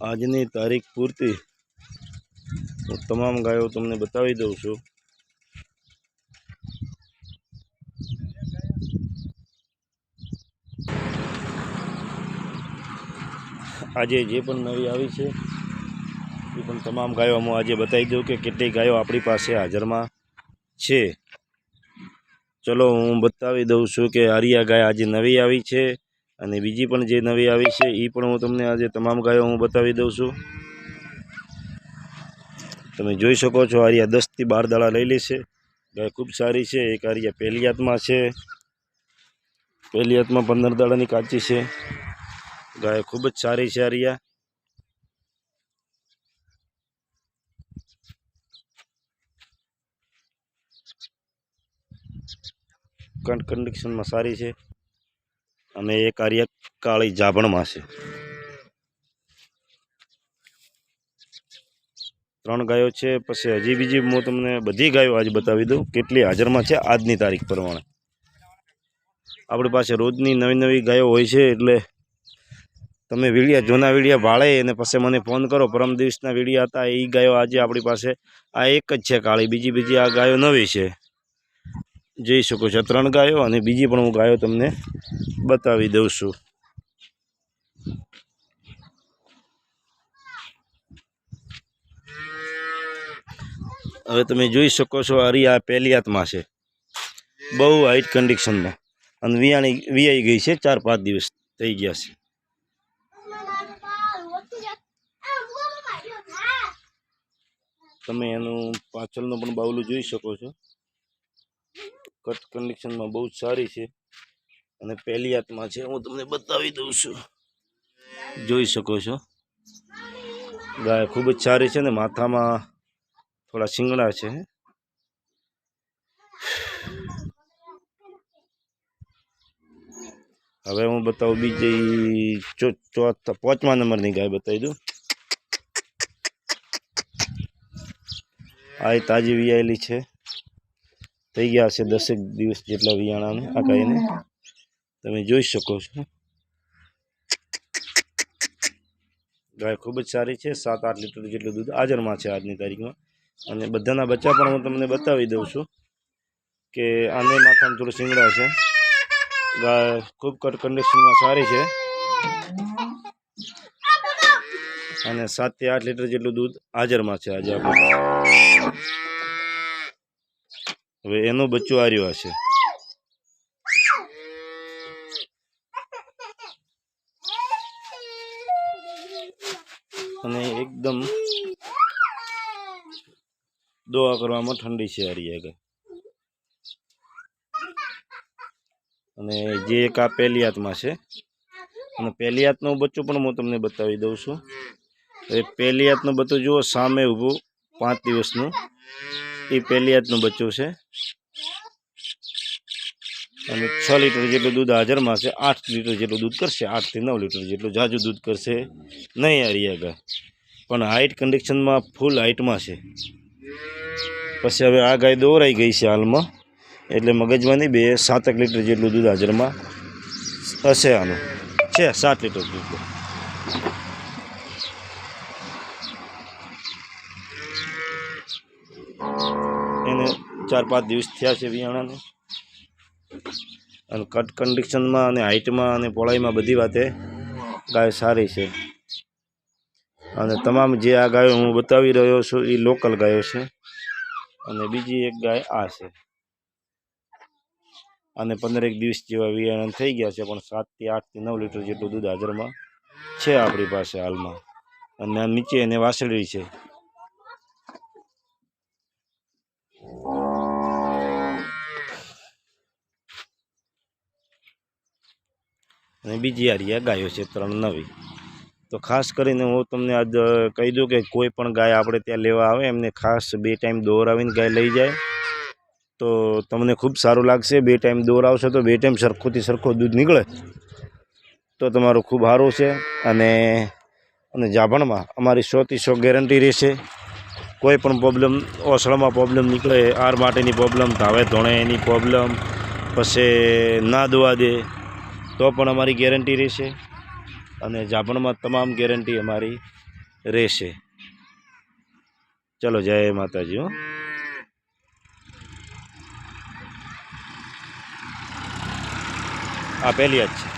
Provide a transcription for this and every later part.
આજની તારીખ પૂરતી હું તમામ ગાયો તમને બતાવી દઉં છું। આજે જે પણ નવી આવી છે એ પણ તમામ ગાયો હું આજે બતાવી દઉં કે કેટલી ગાયો આપણી પાસે હાજરમાં છે। ચલો હું બતાવી દઉં છું કે આરિયા ગાય આજે નવી આવી છે અને બીજી પણ જે નવી આવી છે એ પણ હું તમને આજે તમામ ગાયો હું બતાવી દઉં છું। તમે જોઈ શકો છો આરિયા 10 થી 12 દાડા લઈ લેશે। ગાય ખૂબ સારી છે। એક આરિયા પહેલી હાથમાં છે, પહેલી હાથમાં 15 દાડાની કાચી છે। ગાય ખૂબ જ સારી છે આરિયા। કન્ડિશનમાં સારી છે અને એક આરિયા કાળી જાભણમાં છે। 3 ગાયો છે। પછી હજી બીજી હું તમને બધી ગાયો આજે બતાવી દઉં કેટલી હાજરમાં છે આજની તારીખ પ્રમાણે। આપણી પાસે રોજની નવી ગાયો હોય છે, એટલે તમે જૂના વિડીયા ભાળે અને પછી મને ફોન કરો। પરમ દિવસના વિડીયા હતા એ ગાયો આજે આપણી પાસે આ એક જ છે કાળી। બીજી આ ગાયો નવી છે, જોઈ શકો છો। 3 ગાયો અને બીજી પણ હું ગાયો તમને બતાવી દઉં છું। હવે તમે જોઈ શકો છો આરિયા પહેલી હાથમાં છે, બહુ હાઈટ કન્ડિશનમાં અને વિયાઈ ગઈ છે। 4-5 દિવસ થઈ ગયા છે। તમે એનું પાછળનું પણ બાવલું જોઈ શકો છો। કટ કન્ડિશનમાં બહુ સારી છે અને પહેલી હાથમાં છે। હું તમને બતાવી દઉં છું, જોઈ શકો છો। ગાય ખૂબ જ સારી છે ને માથામાં થોડા શિંગડા છે। હવે હું બતાવું બીજી 5મા નંબરની ગાય બતાવી દઉં। આ તાજી વિયાયેલી છે, થઈ ગયા છે 10 દિવસ જેટલા વિયાણાને આ ગાયને। તમે જોઈ શકો છો ગાય ખૂબ જ સારી છે। 7-8 લીટર જેટલું દૂધ હાજરમાં છે આજની તારીખમાં। અને બધાના બચ્ચા પણ હું તમને બતાવી દઉં છું કે આને માથામાં થોડું શિંગડા છે। ગાય ખૂબ કટ કન્ડિશનમાં સારી છે અને 7 થી 8 લીટર જેટલું દૂધ હાજરમાં છે આજે આપણે। હવે એનું બચ્ચું આર્યું હશે। અને એકદમ દોવા કરવામાં ઠંડી છે આરિયા ગાય। અને જે એક આ પહેલી હાથમાં છે અને પહેલી હાથનું બચ્ચું પણ હું તમને બતાવી દઉં છું। એ પહેલી હાથનું બચ્ચું જુઓ સામે ઊભું 5 દિવસનું, એ પહેલી હાથનું બચ્ચું છે અને 6 લીટર જેટલું દૂધ હાજરમાં છે। 8 લીટર જેટલું દૂધ કરશે, 8 થી 9 લીટર જેટલું જાજુ દૂધ કરશે નહીં આરિયા ગાય, પણ હાઈટ કન્ડિશનમાં ફૂલ હાઈટમાં છે। પછી હવે આ ગાય દોરાઈ ગઈ છે હાલમાં, એટલે મગજમાં નહીં બે 7 લીટર જેટલું દૂધ હાજરમાં હશે। આનું છે 7 લીટર જેટલું। એને 4-5 દિવસ થયા છે વિયાણાને અને કટ કન્ડિશનમાં અને હાઈટમાં અને પહોળાઈમાં બધી વાતે ગાય સારી છે। અને તમામ જે આ ગાયો હું બતાવી રહ્યો છું એ લોકલ ગાયો છે। અને બીજી એક ગાય આ છે, અને 15 દિવસ જેવા વિયાણા થઈ ગયા છે, પણ 7 થી 8 થી 9 લીટર જેટલું દૂધ હાજરમાં છે આપણી પાસે હાલમાં। અને નીચે એને વાસળી છે। અને બીજી આરિયા ગાયો છે 3 નવી। તો ખાસ કરીને હું તમને આજ કહી દઉં કે કોઈ પણ ગાય આપણે ત્યાં લેવા આવે એમને ખાસ 2 ટાઈમ દોરાવીને ગાય લઈ જાય તો તમને ખૂબ સારું લાગશે। 2 ટાઈમ દોરાવશો તો 2 ટાઈમ સરખું દૂધ નીકળે તો તમારું ખૂબ સારું છે। અને જાભણમાં અમારી 100 થી 100 ગેરંટી રહેશે। કોઈ પણ પ્રોબ્લેમ, ઓસળમાં પ્રોબ્લેમ નીકળે, આર માટેની પ્રોબ્લેમ, ધાવે ધોણે એની પ્રોબ્લેમ, પછી ના દોવા દે તો પણ અમારી ગેરંટી રહેશે। અને જાભણમાં તમામ ગેરંટી અમારી રહેશે. ચલો, જય માતાજી. હો, આ પહેલી જ છે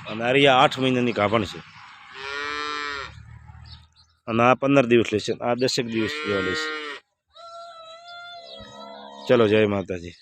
અને આ 8 મહિનાની ગાભણ છે અને આ 15 દિવસ લેશે, આ 10 દિવસ જેવા લેશે. ચલો, જય માતાજી.